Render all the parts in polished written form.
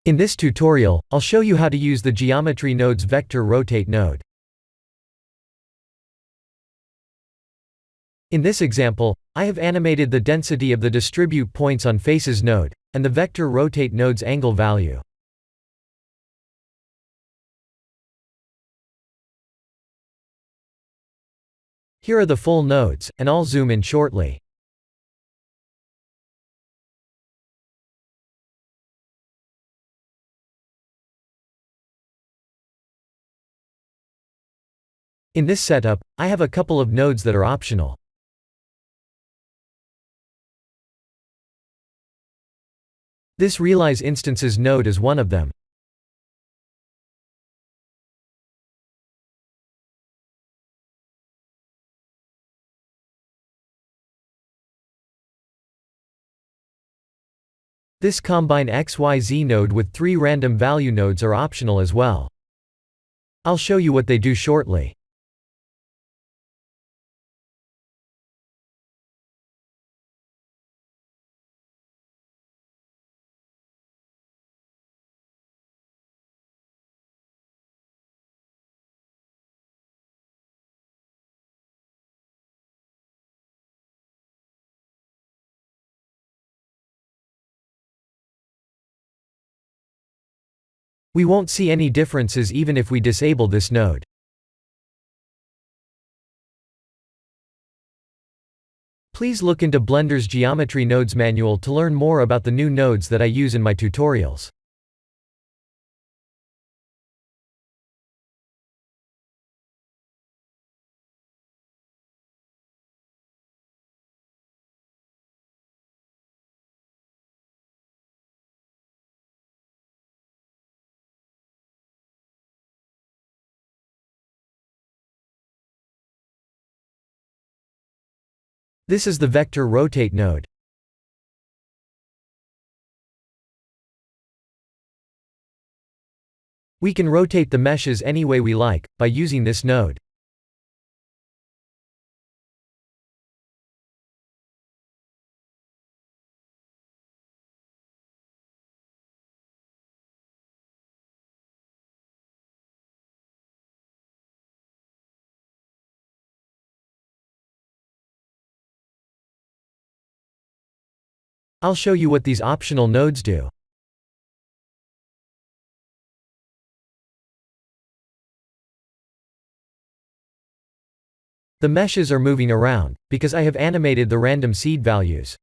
In this tutorial, I'll show you how to use the Geometry Node's Vector Rotate node. In this example, I have animated the density of the Distribute Points on Faces node, and the Vector Rotate node's angle value. Here are the full nodes, and I'll zoom in shortly. In this setup, I have a couple of nodes that are optional. This Realize Instances node is one of them. This Combine XYZ node with 3 random value nodes are optional as well. I'll show you what they do shortly. We won't see any differences even if we disable this node. Please look into Blender's Geometry Nodes manual to learn more about the new nodes that I use in my tutorials. This is the Vector Rotate node. We can rotate the meshes any way we like, by using this node. I'll show you what these optional nodes do. The meshes are moving around, because I have animated the random seed values.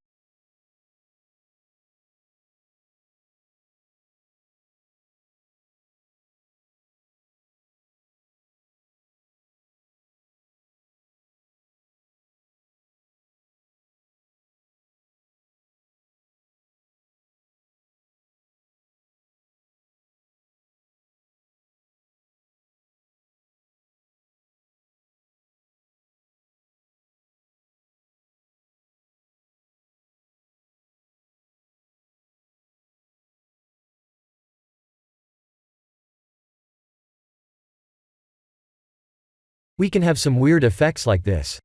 We can have some weird effects like this.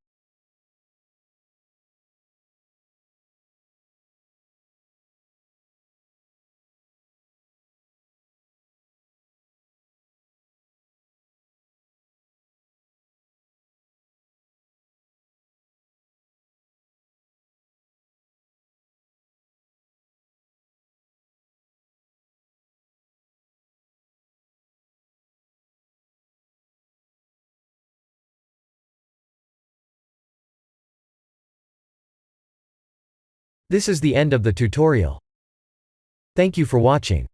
This is the end of the tutorial. Thank you for watching.